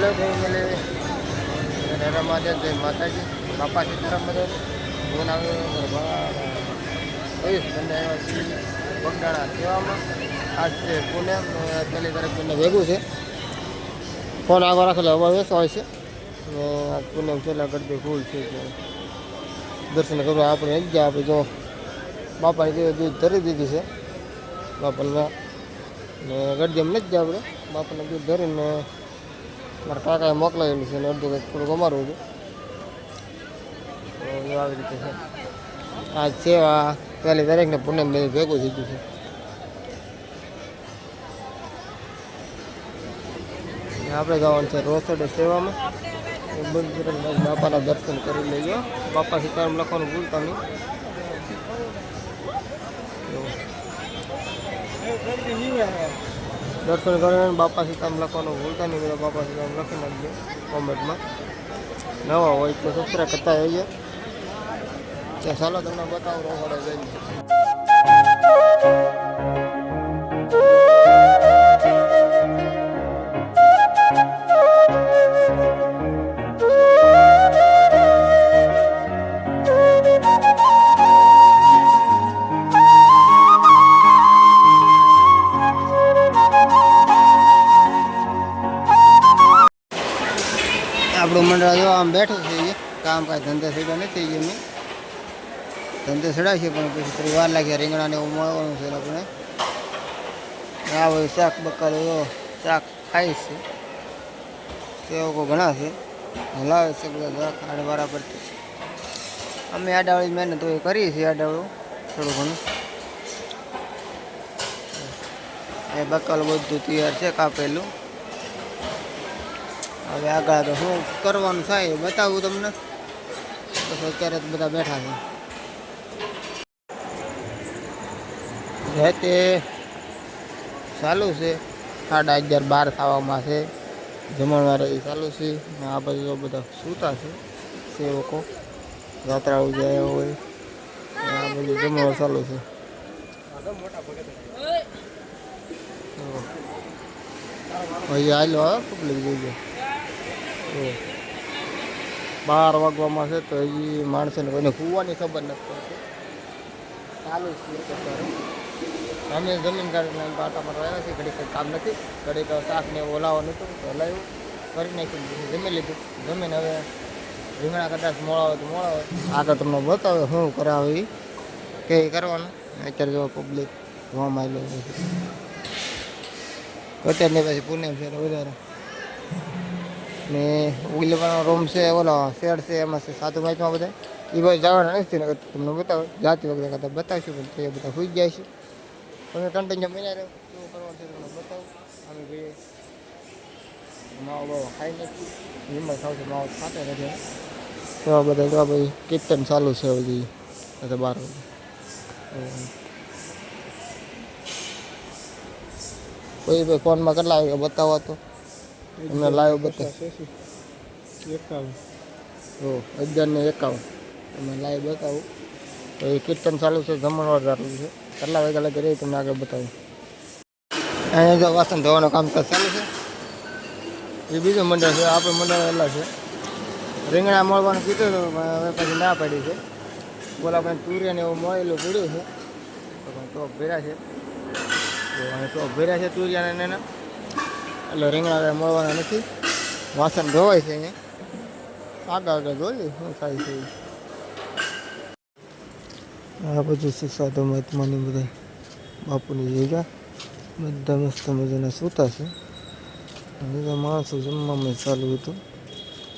Hello family રમાદેવ જય માતાજી બાપા સીતારામ બધા ફોન આવ્યો કહીશ બંને આવ્યા છીએ બગડાણા સેવામાં આજ છે પુણે પહેલી તારીખ બંને ભેગું છે ફોન આગળ રાખેલો હવે વેસો હોય છે ને આજ પુણે છેલ્લા ગરબી ફૂલ છે દર્શન કરવા આપણે જ જાય આપણે જો બાપાની દૂધ ધરી દીધી છે બાપાના ને ગરજેમ નથી જાય આપણે બાપાને દૂધ ધરીને મારા કાકાએ મોકલાવેલું છે ને અડધું કંઈક થોડુંક અમારું હતું તો આવી રીતે છે આજ સેવા પહેલી તારીખને પૂનમ બધું ભેગું થઈ ગયું છે આપણે જવાનું છે રોસડે સેવામાં બાપાના દર્શન કરી લઈએ બાપા સીતારામ લખવાનું ભૂલતા નહીં દર્શન કરીને બાપા સીતારામ લખવાનું ભૂલતા નહીં બધા બાપા સીતારામ લખી નાખજો કોમેન્ટમાં નવા હોય તો સબસ્ક્રાઈબ કરતા રહીએ ત્યાં ચાલો તમને બતાવું રોકડે જઈને આપણું મંડળ જો આમ બેઠું છે કામ કાંઈ ધંધા સીધા નથી થઈ ગયા ધંધે ચડાવીએ પણ પછી થોડી વાર લાગે રીંગણાને એવું મળવાનું છે આપણે આ બધું શાક બકાલો શાક ખાય છે સેવકો ઘણા છે હલાવે છે બધા શાક આડે બરાબર અમે આડાવળી મહેનત તો કરીએ છીએ આડાવળું થોડું ઘણું એ બકાલો બધું તૈયાર છે કાપેલું હવે આગળ તો શું કરવાનું થાય એ બતાવું તમને બસ અત્યારે તો બધા બેઠા છે રાતે ચાલુ છે 11:30 થવામાં છે જમણવારે એ ચાલુ છે આ બાજુ બધા સૂતા છે સેવકો યાત્રાળુ જાય હોય આ બધું જમણવાર ચાલુ છે ભાઈ હાલો પબ્લિક જોઈજો 12 વાગવામાં છે તો હજી માણસોને કોઈને કૂવાની ખબર નથી પડતી ચાલુ છે અમે જમીન કાઢીને બાટા મારવા આવ્યા છીએ ઘડીક કામ નથી ઘડીક શાક ને ઓલાવવાનું હતું તો હલાવ્યું કરી નાખ્યું જમી લીધું જમીને હવે રીંગણા કદાચ મોળા હોય તો મોળા હોય આગળ તમને બતાવે શું કરાવે એ કે કરવાનું અત્યારે જો પબ્લિક જોવામાં આવેલું અત્યારની પછી પૂનમ છે વધારે ને ઉગલીવાનો રૂમ છે ઓલો શેડ છે એમાં છે સાધુ માઇકમાં બધા એ બધા જવાના નથી ને તમને બતાવો જાતિ વગેરે કરતાં બતાવશું પણ તે બધા સુઈ જાય છે તમે કન્ટિન્યુ મહિના રહ્યો શું કરવાનું છે તમને બતાવું અમે ભાઈ માવો બાવો ખાઈ નાખી હિંમત ખાવ છે માવો ખાતે નથી એવા બધા તો ભાઈ કીર્તન ચાલુ છે બધી 12 વાગે કોઈ ભાઈ ફોનમાં કેટલા વાગે બતાવો તો તમને લાઈવ બતાવો 11:51 તમે લાઈવ બતાવું તો એ કીર્તન ચાલુ છે જમણવાર ચાલુ છે કેટલા વાગ્યા લાગે રહી તમને આગળ બતાવું અહીંયા જો વાસણ ધોવાનું કામકાજ ચાલુ છે એ બીજું મંડળ છે આપણું મંડળ એટલા છે રીંગણા મળવાનું કીધું તો હવે પછી ના પડી છે બોલા આપણે તુરિયાને એવું મળેલું પીડ્યું છે ટોપ ભેરા છે ટોપ ભેરા છે તુરિયાને એના એટલે રીંગણા મળવાના નથી વાસણ ધોવાય છે અહીંયા આગળ જોઈએ શું થાય છે આ બધું છે સાધુ મહાત્માની બધા બાપુની જગ્યા બધા મસ્ત મજાના સૂતા છે બધા માણસો જમવામાં ચાલુ હતું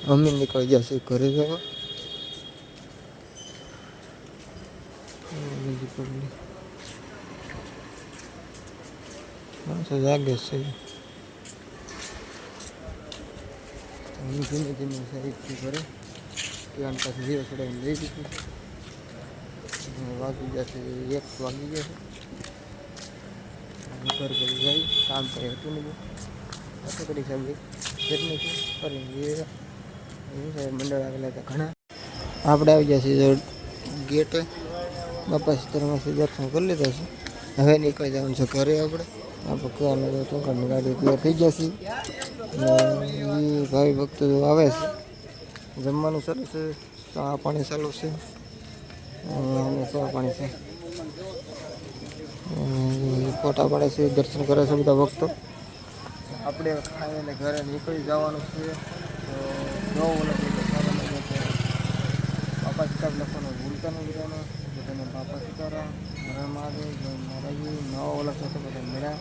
અમે નીકળી જશે ઘરે જવા માણસો જાગે છે ધીમે ધીમે સાઈડથી કરે ત્યાં પાછું ધીરે ચડાવીને લઈ દીધું વાગી જશે 1 વાગી જશે ઘર કરી જાય કામ કરે હતું નહીં આટલું કરી સાહેબ ઘરની છે કરીને મંડળ આવેલા હતા ઘણા આપણે આવી ગયા છીએ ગેટે બાપા સીતારામથી દર્શન કરી લીધા છે હવે નીકળી જવાનું છે ઘરે આપણે કહેવાનું ચોકડની ગાડી તૈયાર થઈ જશે એ ભાઈ ભક્તો આવે છે, જમવાનું ચાલુ છે, ચા પાણી ચાલુ છે, અને ચા પાણી છે, ફોટા પાડે છે, દર્શન કરે છે બધા ભક્તો. આપણે ખાઈને ઘરે નીકળી જવાનું છે. તો બાપા સીતારામ લખવાનું ભૂલતા નહીં બધાને. બધાને બાપા સીતારામ, હર મહાદેવ, જય માતાજી. નવા ઓલા સાથે બધા મેળા.